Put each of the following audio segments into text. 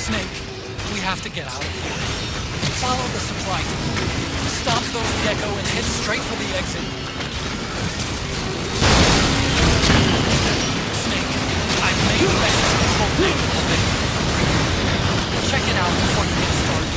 Snake, we have to get out of here. Follow the supply team. Stop those gecko and head straight for the exit. Snake, I've made vector control thing. Check it out before you get started.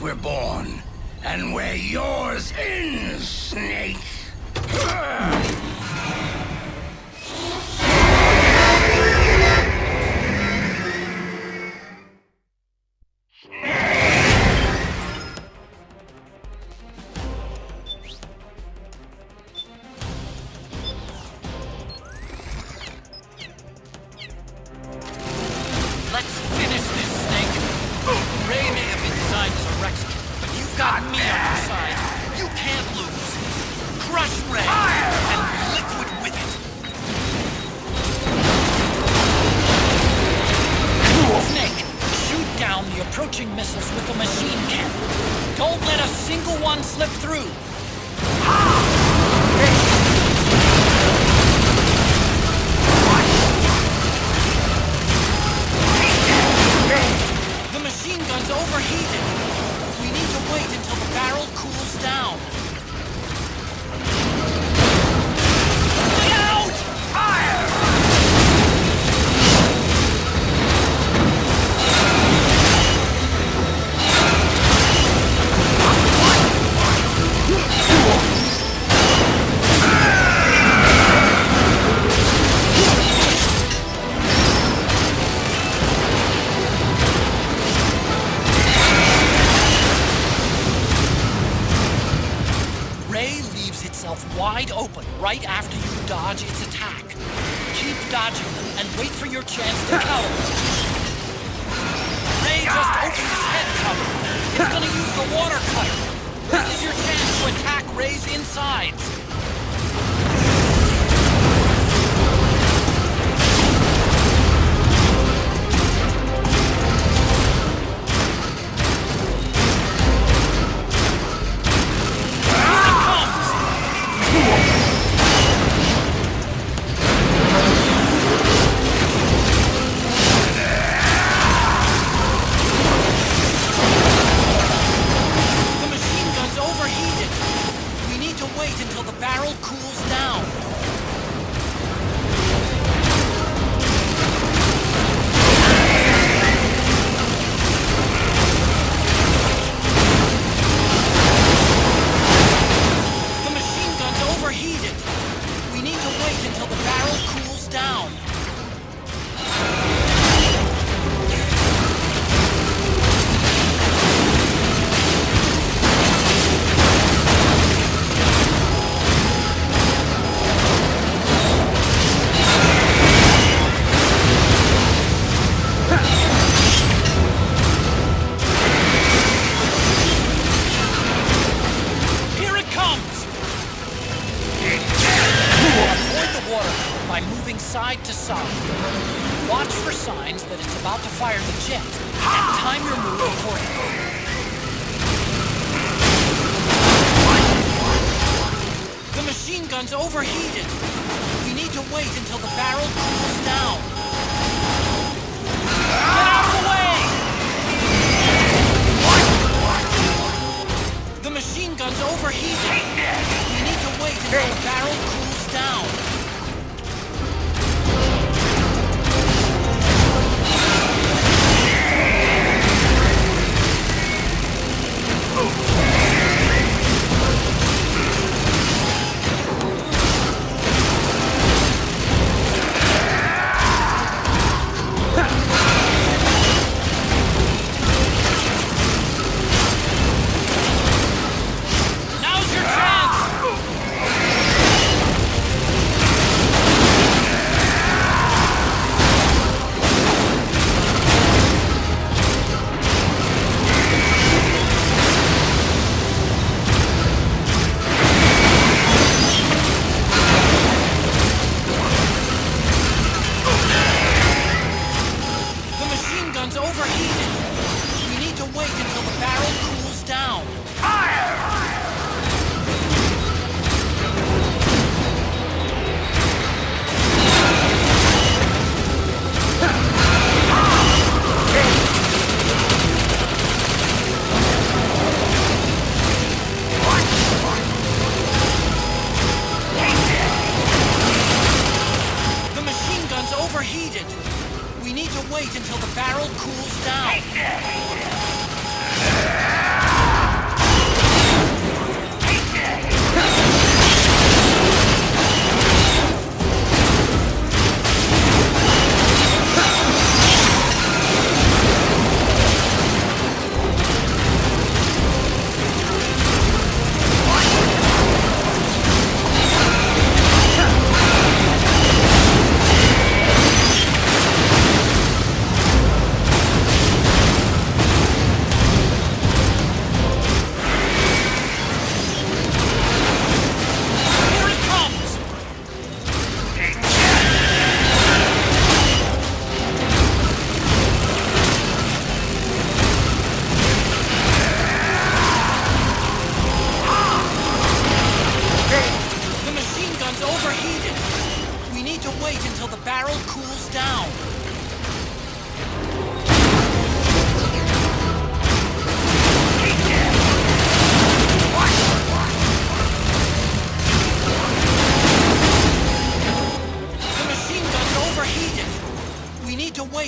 We're born, and where yours ends, Snake. guns wide open right after you dodge its attack. Keep dodging them and wait for your chance to counter. Ray just opened his head cover. It's gonna use the water cutter. This is your chance to attack Ray's insides. Side to side. Watch for signs that it's about to fire the jet, and time your move accordingly. The machine gun's overheated. We need to wait until the barrel cools down. Get out of the way! The machine gun's overheated. We need to wait until the barrel cools down.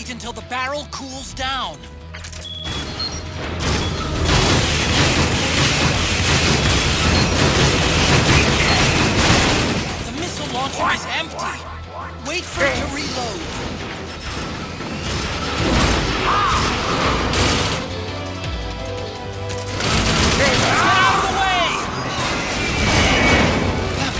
Until the barrel cools down. The missile launcher is empty. Wait for it to reload. Get out of the way! That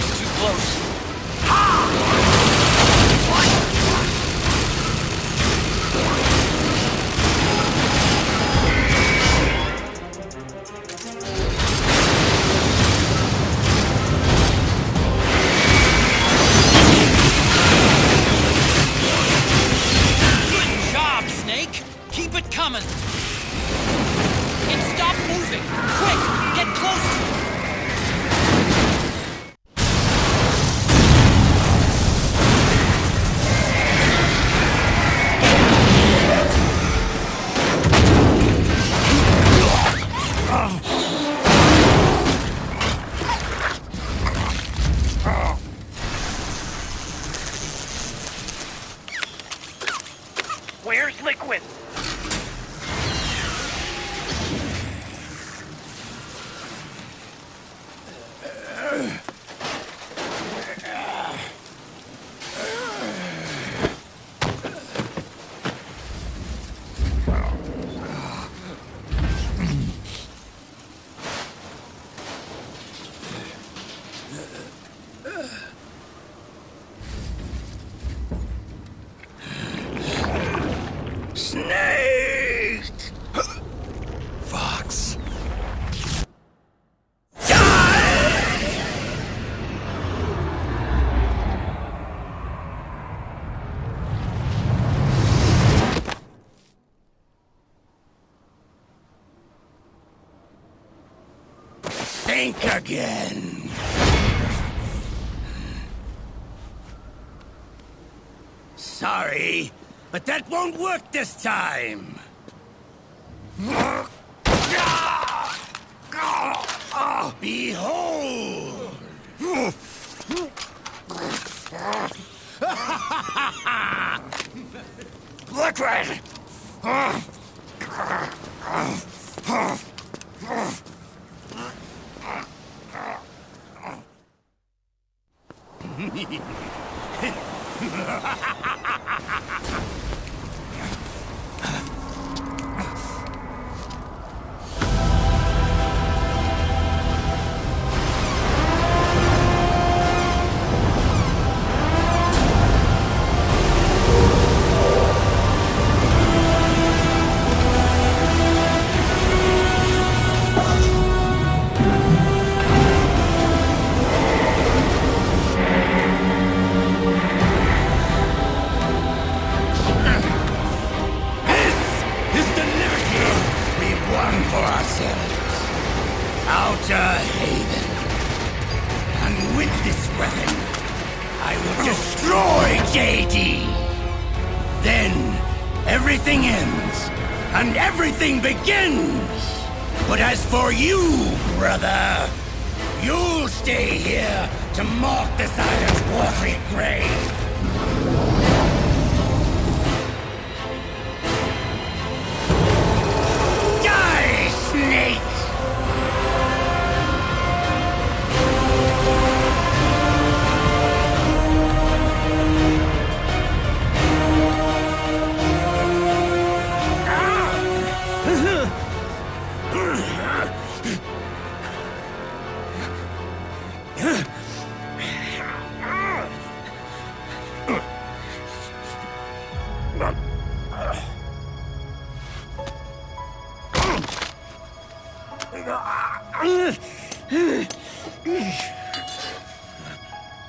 think again. Sorry, but that won't work this time. Behold! Liquid!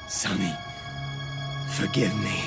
Sonny, forgive me.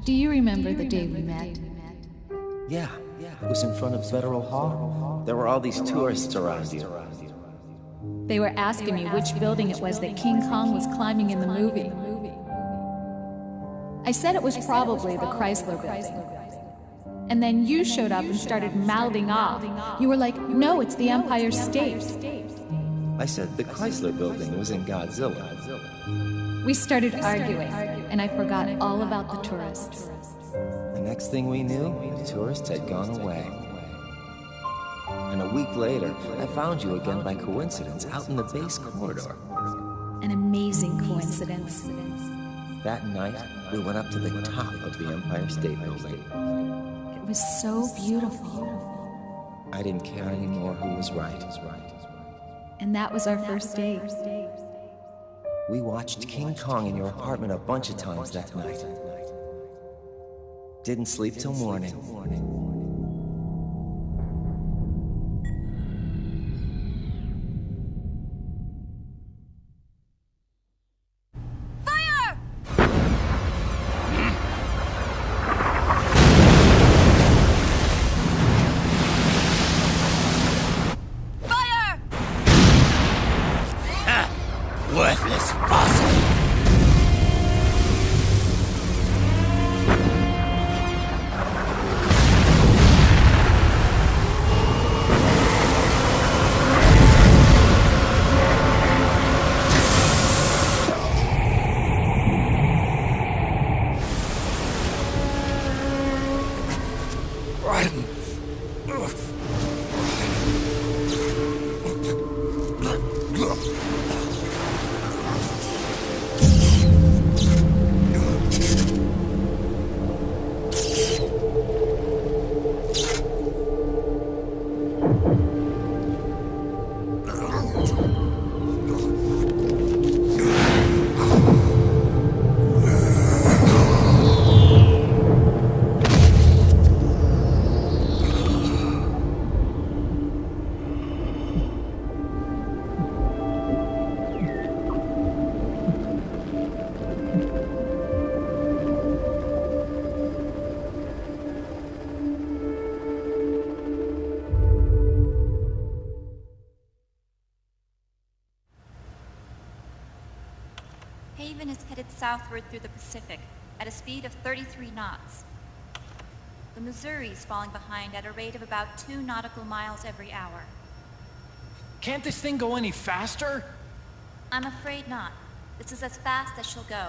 Do you remember the day we met? Yeah, it was in front of Federal Hall. There were all these tourists around you. They were asking me which building it was that King Kong was climbing in the movie. I said it was probably the Chrysler building. And then you showed up and started mouthing off. You were like, no, it's the Empire State. I said the Chrysler building was in Godzilla. We started arguing, and I forgot all about the tourists. The next thing we knew, the tourists had gone away. And a week later, I found you again by coincidence out in the base corridor. An amazing coincidence. That night, we went up to the top of the Empire State Building. It was so beautiful. I didn't care anymore who was right. And that was our first date. We watched King Kong in your apartment a bunch of times that night. Didn't sleep till morning. When Worthless fossil! Haven is headed southward through the Pacific at a speed of 33 knots. The Missouri's falling behind at a rate of about 2 nautical miles every hour. Can't this thing go any faster? I'm afraid not. This is as fast as she'll go.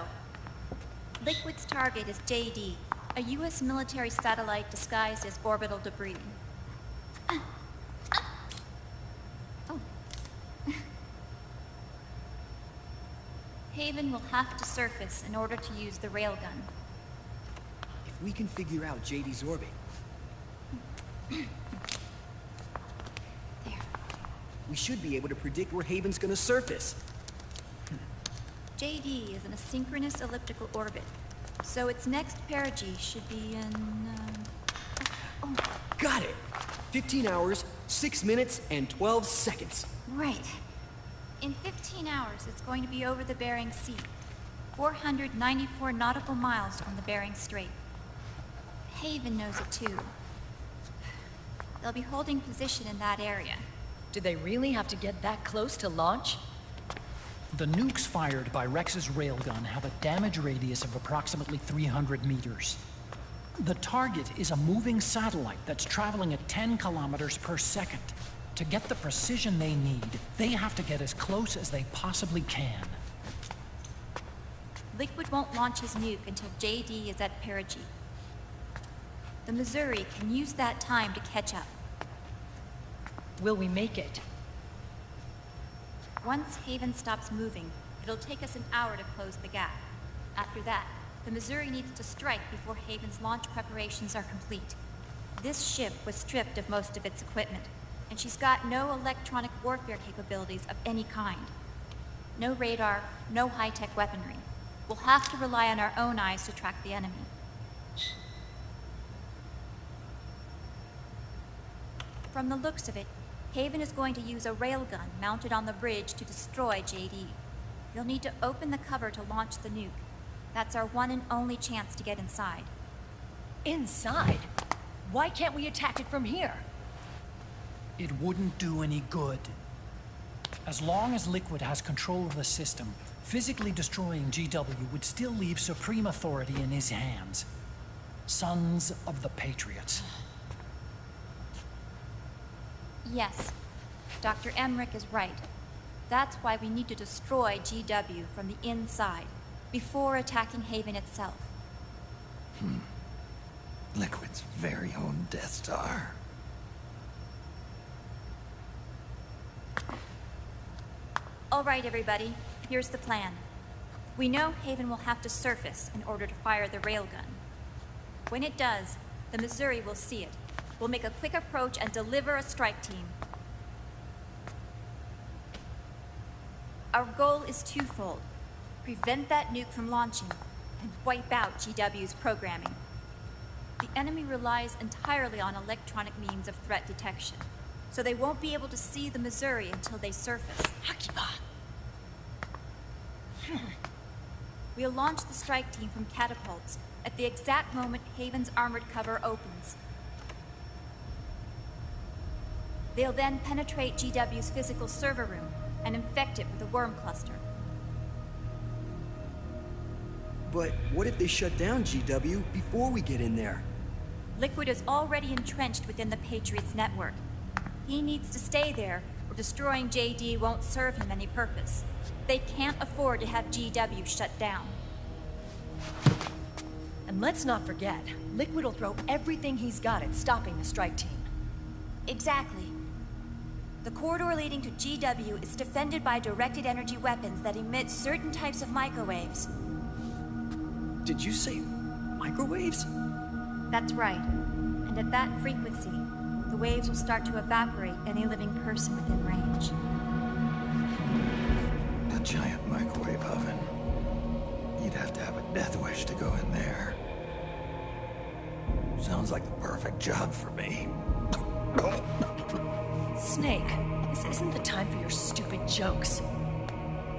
Liquid's target is JD, a U.S. military satellite disguised as orbital debris. Haven will have to surface in order to use the railgun. If we can figure out JD's orbit... There. we should be able to predict where Haven's gonna surface. JD is in a synchronous elliptical orbit, so its next perigee should be in... Got it! 15 hours, 6 minutes, and 12 seconds. Right. In 15 hours, it's going to be over the Bering Sea, 494 nautical miles from the Bering Strait. Haven knows it too. They'll be holding position in that area. Do they really have to get that close to launch? The nukes fired by Rex's railgun have a damage radius of approximately 300 meters. The target is a moving satellite that's traveling at 10 kilometers per second. To get the precision they need, they have to get as close as they possibly can. Liquid won't launch his nuke until JD is at perigee. The Missouri can use that time to catch up. Will we make it? Once Haven stops moving, it'll take us an hour to close the gap. After that, the Missouri needs to strike before Haven's launch preparations are complete. This ship was stripped of most of its equipment, and she's got no electronic warfare capabilities of any kind. No radar, no high-tech weaponry. We'll have to rely on our own eyes to track the enemy. From the looks of it, Haven is going to use a railgun mounted on the bridge to destroy JD. You'll need to open the cover to launch the nuke. That's our one and only chance to get inside. Inside? Why can't we attack it from here? It wouldn't do any good. As long as Liquid has control of the system, physically destroying GW would still leave supreme authority in his hands. Sons of the Patriots. Yes, Dr. Emmerich is right. That's why we need to destroy GW from the inside, before attacking Haven itself. Liquid's very own Death Star. All right, everybody, here's the plan. We know Haven will have to surface in order to fire the railgun. When it does, the Missouri will see it. We'll make a quick approach and deliver a strike team. Our goal is twofold. Prevent that nuke from launching, and wipe out GW's programming. The enemy relies entirely on electronic means of threat detection, so they won't be able to see the Missouri until they surface. We'll launch the strike team from catapults at the exact moment Haven's armored cover opens. They'll then penetrate GW's physical server room and infect it with a worm cluster. But what if they shut down GW before we get in there? Liquid is already entrenched within the Patriots network. He needs to stay there, or destroying JD won't serve him any purpose. They can't afford to have GW shut down. And let's not forget, Liquid will throw everything he's got at stopping the strike team. Exactly. The corridor leading to GW is defended by directed energy weapons that emit certain types of microwaves. Did you say microwaves? That's right. And at that frequency, the waves will start to evaporate any living person within range. A giant microwave oven. You'd have to have a death wish to go in there. Sounds like the perfect job for me. Snake, this isn't the time for your stupid jokes.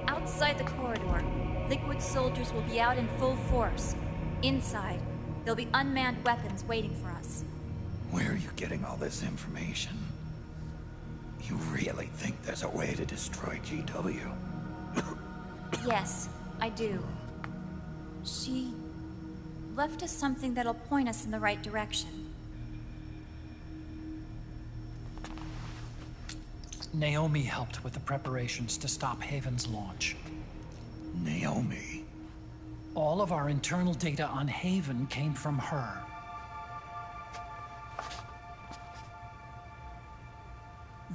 Outside the corridor, Liquid soldiers will be out in full force. Inside, there'll be unmanned weapons waiting for us. Where are you getting all this information? You really think there's a way to destroy GW? Yes, I do. She left us something that'll point us in the right direction. Naomi helped with the preparations to stop Haven's launch. Naomi? All of our internal data on Haven came from her.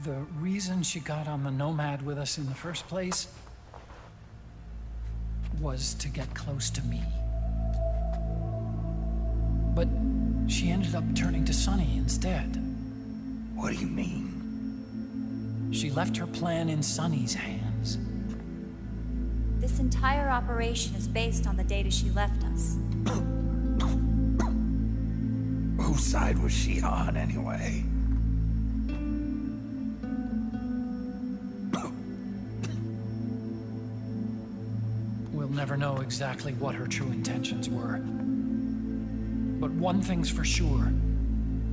The reason she got on the Nomad with us in the first place was to get close to me. But she ended up turning to Sunny instead. What do you mean? She left her plan in Sunny's hands. This entire operation is based on the data she left us. Whose side was she on, anyway? We'll never know exactly what her true intentions were. But one thing's for sure.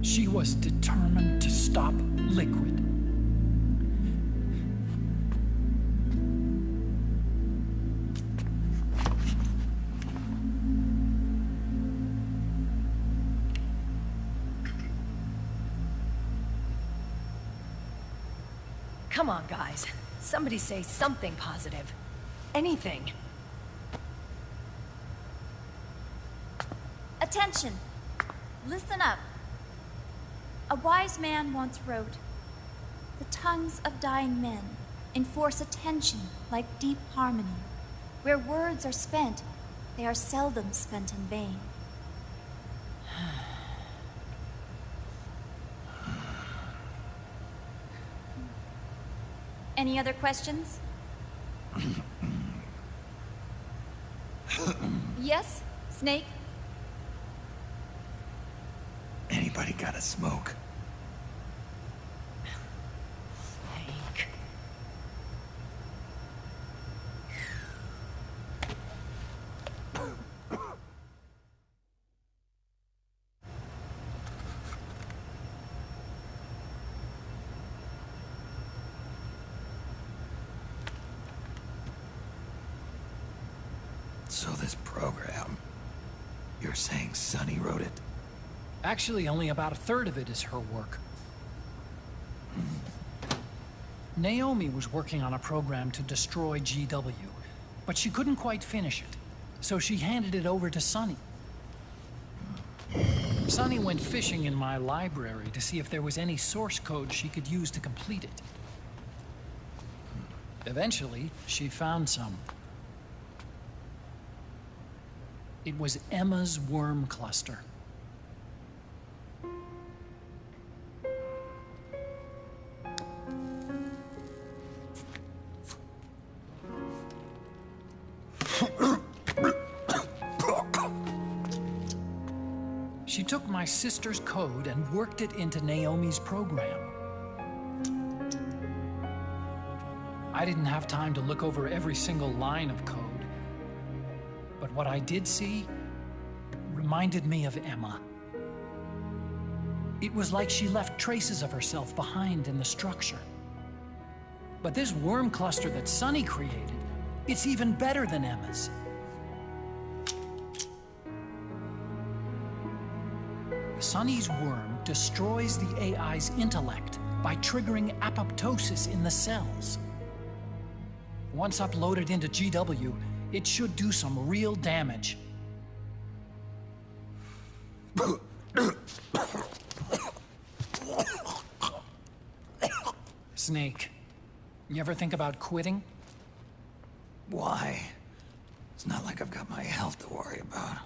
She was determined to stop Liquid. Come on, guys. Somebody say something positive. Anything. Attention! Listen up. A wise man once wrote, "The tongues of dying men enforce attention like deep harmony. Where words are spent, they are seldom spent in vain." Any other questions? Yes, Snake? Anybody got a smoke? Snake. So this program, you're saying Sunny wrote it? Actually, only about a third of it is her work. Naomi was working on a program to destroy GW, but she couldn't quite finish it, so she handed it over to Sunny. Sunny went fishing in my library to see if there was any source code she could use to complete it. Eventually, she found some. It was Emma's worm cluster. She took my sister's code and worked it into Naomi's program. I didn't have time to look over every single line of code, but what I did see reminded me of Emma. It was like she left traces of herself behind in the structure. But this worm cluster that Sunny created, it's even better than Emma's. Sonny's worm destroys the AI's intellect by triggering apoptosis in the cells. Once uploaded into GW, it should do some real damage. Snake, you ever think about quitting? Why? It's not like I've got my health to worry about.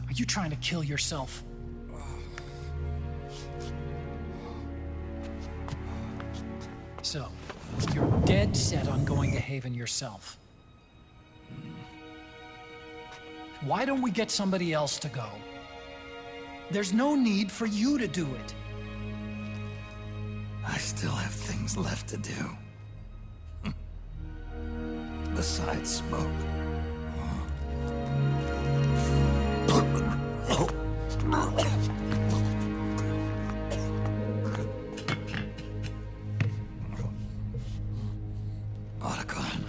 Are you trying to kill yourself? So, you're dead set on going to Haven yourself. Why don't we get somebody else to go? There's no need for you to do it. I still have things left to do. Besides smoke. Otacon,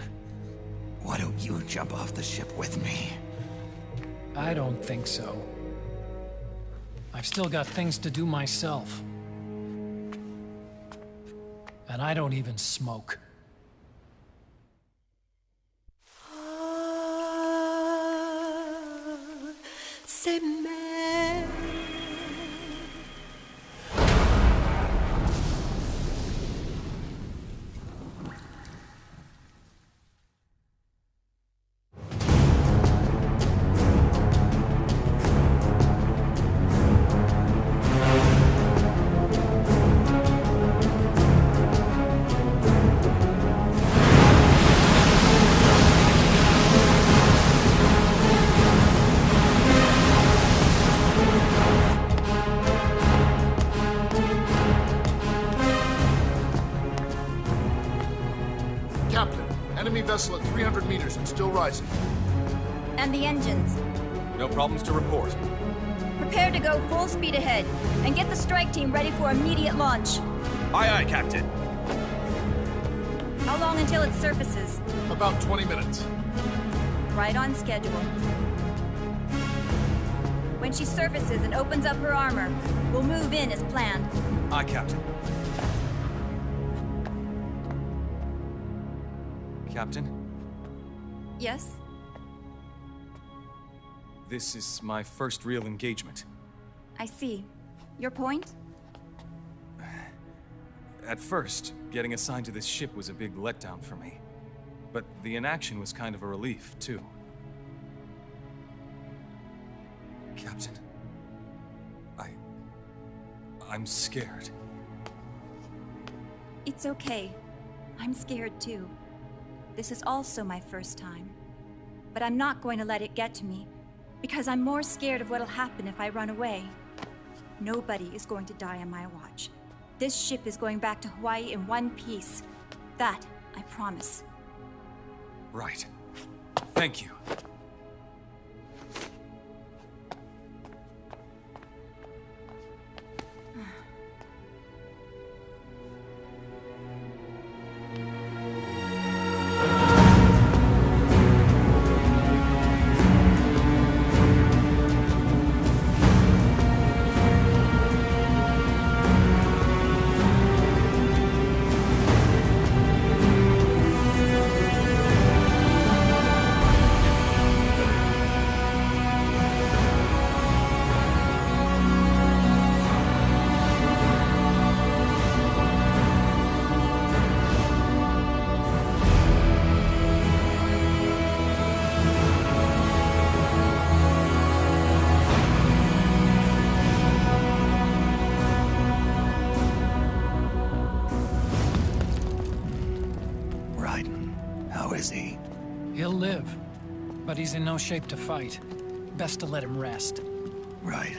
why don't you jump off the ship with me? I don't think so. I've still got things to do myself. And I don't even smoke. Vessel at 300 meters and still rising. And the engines. No problems to report. Prepare to go full speed ahead, and get the strike team ready for immediate launch. Aye, aye, Captain. How long until it surfaces? About 20 minutes. Right on schedule. When she surfaces and opens up her armor, we'll move in as planned. Aye, Captain. Captain? Yes? This is my first real engagement. I see. Your point? At first, getting assigned to this ship was a big letdown for me. But the inaction was kind of a relief, too. Captain, I'm scared. It's okay. I'm scared too. This is also my first time. But I'm not going to let it get to me, because I'm more scared of what'll happen if I run away. Nobody is going to die on my watch. This ship is going back to Hawaii in one piece. That, I promise. Right. Thank you. He'll live, but he's in no shape to fight. Best to let him rest. Right.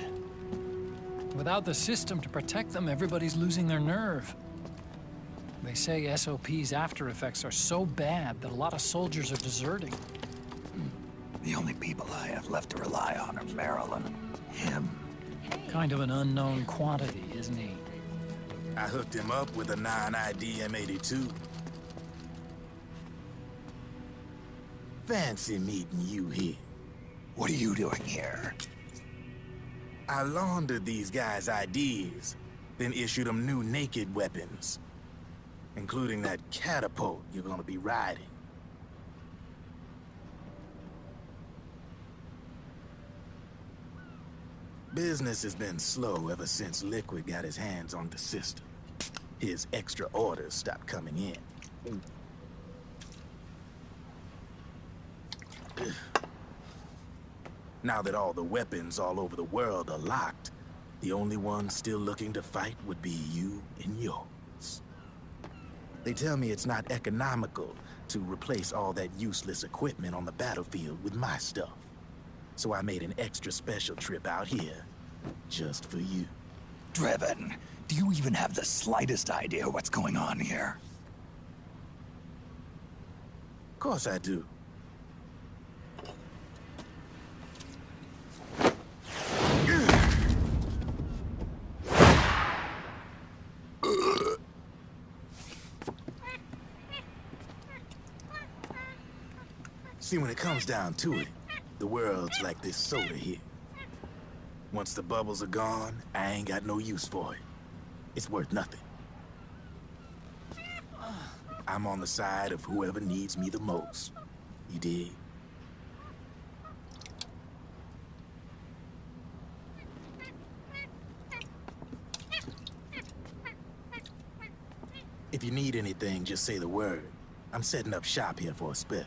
Without the system to protect them, everybody's losing their nerve. They say SOP's after effects are so bad that a lot of soldiers are deserting. The only people I have left to rely on are Marilyn, him. Kind of an unknown quantity, isn't he? I hooked him up with a non-ID M82. Fancy meeting you here. What are you doing here? I laundered these guys' IDs, then issued them new naked weapons, including that catapult you're gonna be riding. Business has been slow ever since Liquid got his hands on the system. His extra orders stopped coming in. Now that all the weapons all over the world are locked, the only ones still looking to fight would be you and yours. They tell me it's not economical to replace all that useless equipment on the battlefield with my stuff. So I made an extra special trip out here, just for you. Driven, do you even have the slightest idea what's going on here? Of course I do. See, when it comes down to it, the world's like this soda here. Once the bubbles are gone, I ain't got no use for it. It's worth nothing. I'm on the side of whoever needs me the most. You dig? If you need anything, just say the word. I'm setting up shop here for a spell.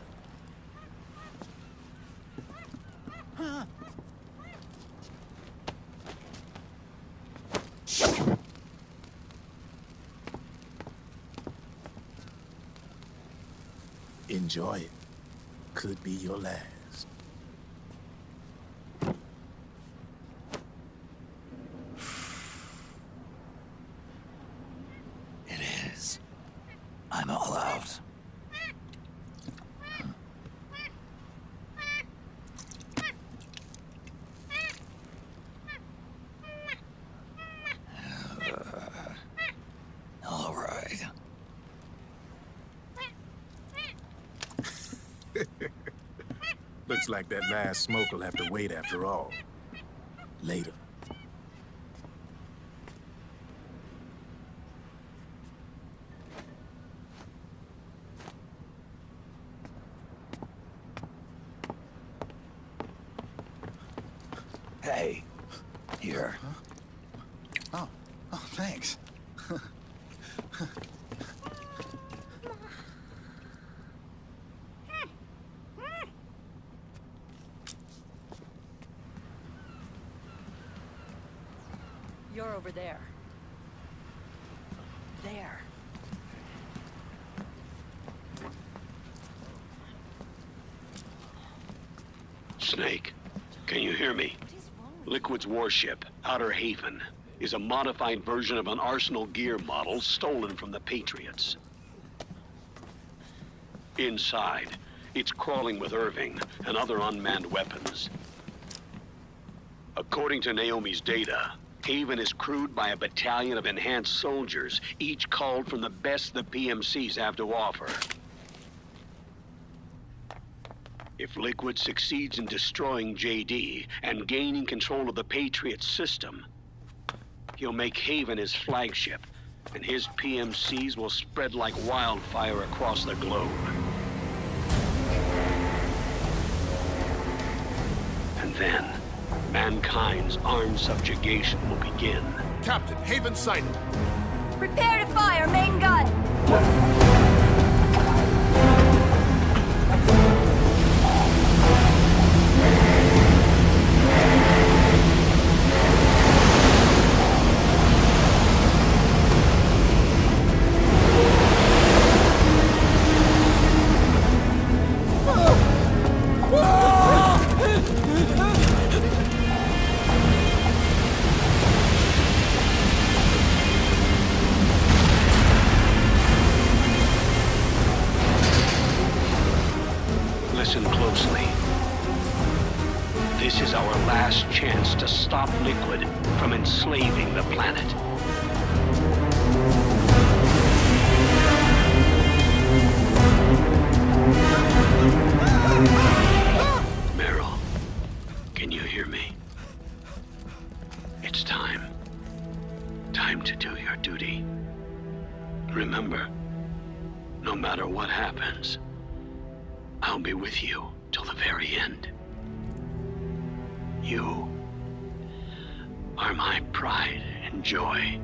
Enjoy it. Could be your last. It is. I'm all out. All right. Looks like that last smoke will have to wait after all. Later. Hey, here. Oh, thanks. You're over there. There. Snake, can you hear me? Liquid's warship, Outer Haven, is a modified version of an Arsenal gear model stolen from the Patriots. Inside, it's crawling with Irving and other unmanned weapons. According to Naomi's data, Haven is crewed by a battalion of enhanced soldiers, each culled from the best the PMCs have to offer. If Liquid succeeds in destroying JD and gaining control of the Patriots system, he'll make Haven his flagship, and his PMCs will spread like wildfire across the globe. And then, mankind's armed subjugation will begin. Captain, Haven sighted. Prepare to fire, main gun! closely. This is our last chance to stop Liquid from enslaving the planet. Meryl, can you hear me? It's time. Time to do your duty. Remember, no matter what happens, I'll be with you till the very end. You are my pride and joy.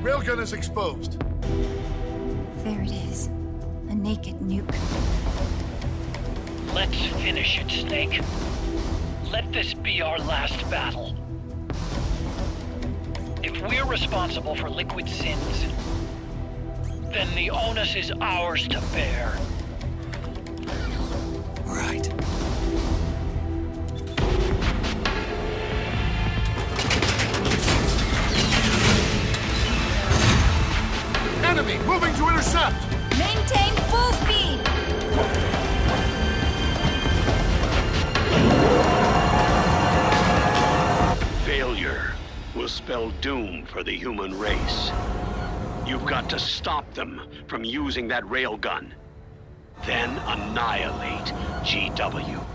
Railgun is exposed. There it is. A naked nuke. Let's finish it, Snake. Let this be our last battle. If we're responsible for Liquid's sins, then the onus is ours to bear. Right. Enemy moving to intercept! Maintain full speed! Failure will spell doom for the human race. You've got to stop them from using that railgun. Then annihilate GW.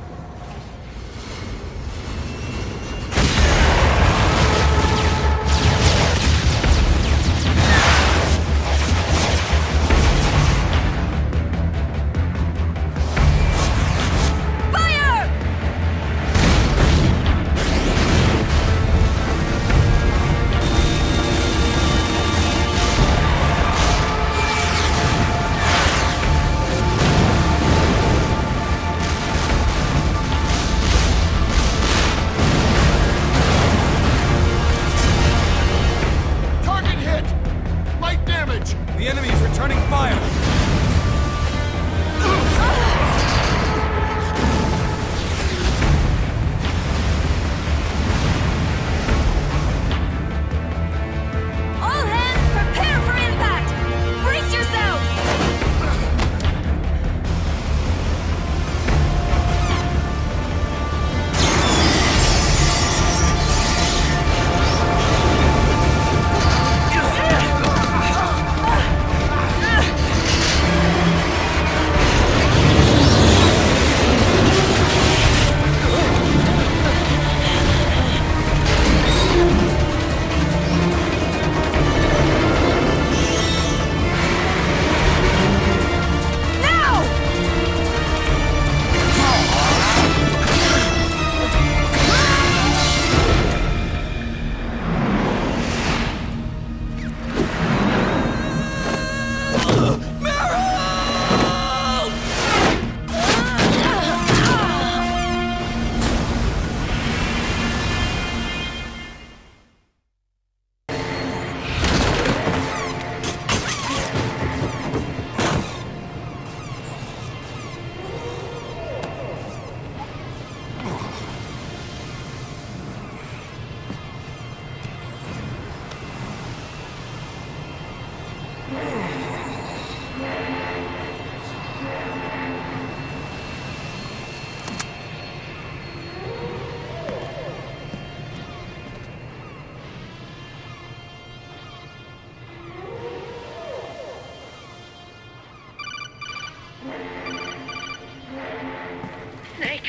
Snake.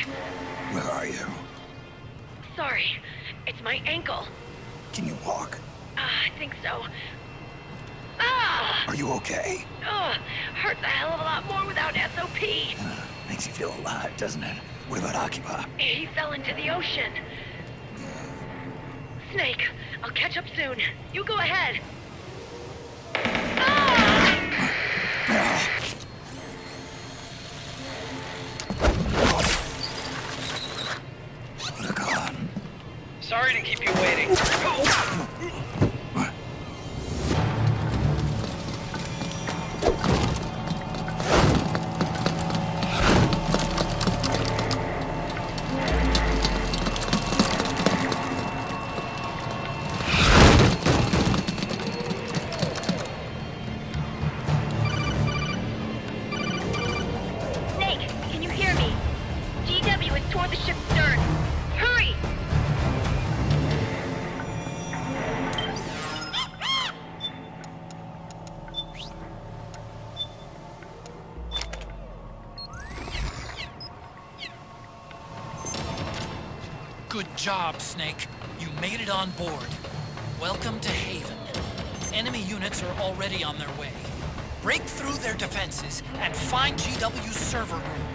Where are you? Sorry, it's my ankle. Can you walk? I think so. Ah! Are you okay? Hurts a hell of a lot more without SOP. Makes you feel alive, doesn't it? Выборакива. He fell into the ocean. Snake, I'll catch up soon. You go ahead. Sorry to keep you waiting. Snake, can you hear me? GW is toward the ship's stern. Hurry! Good job, Snake. You made it on board. Welcome to Haven. Enemy units are already on their way. Break through their defenses and find GW's server room.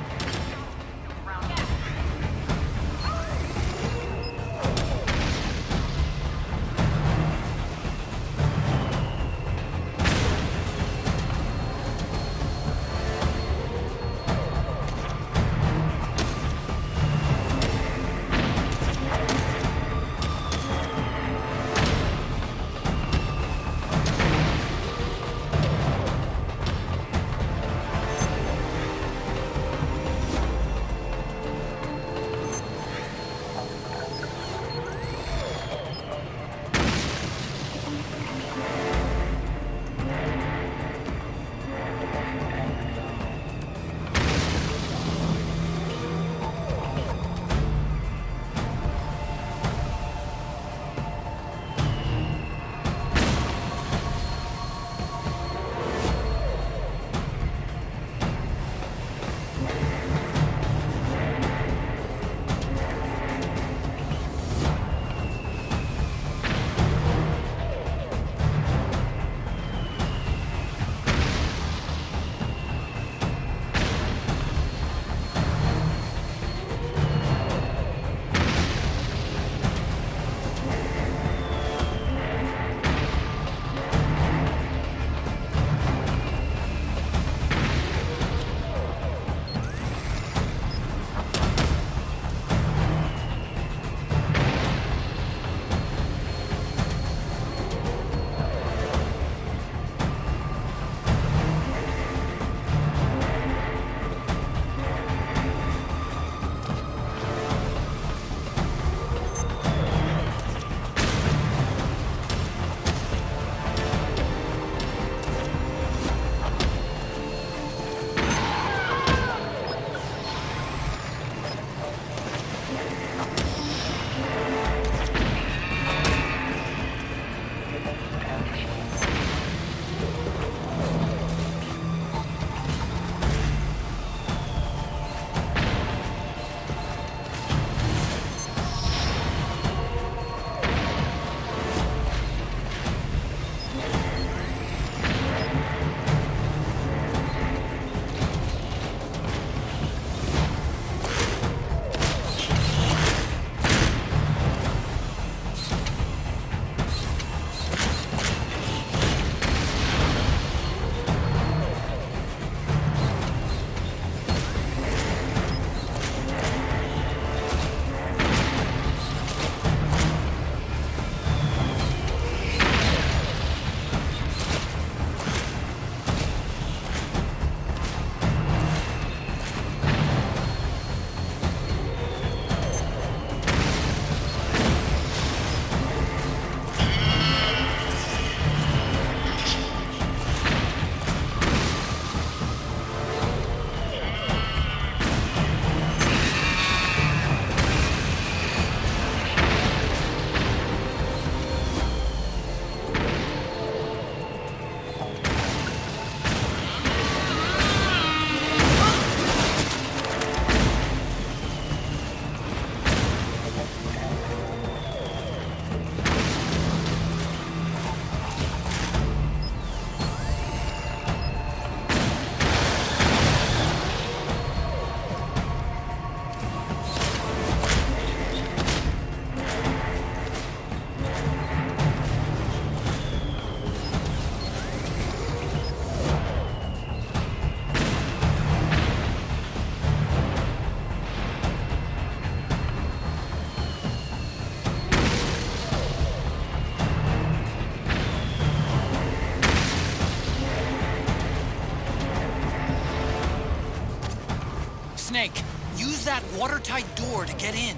that watertight door to get in.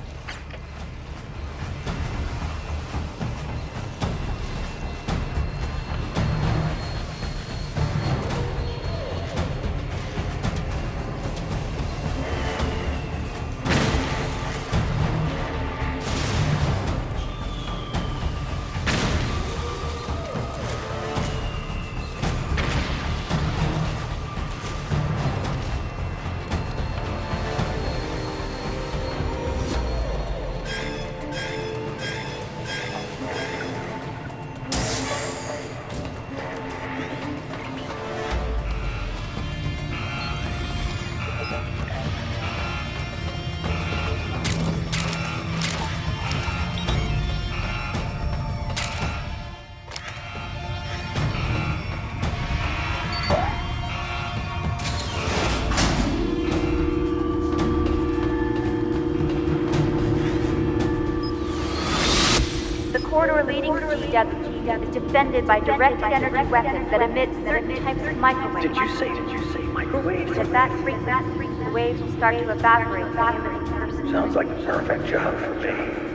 Leading to GW is defended by directed energy weapons that emit certain types of microwaves. Did you say microwaves? At that frequency, the waves will start to evaporate. Sounds like the perfect job for me.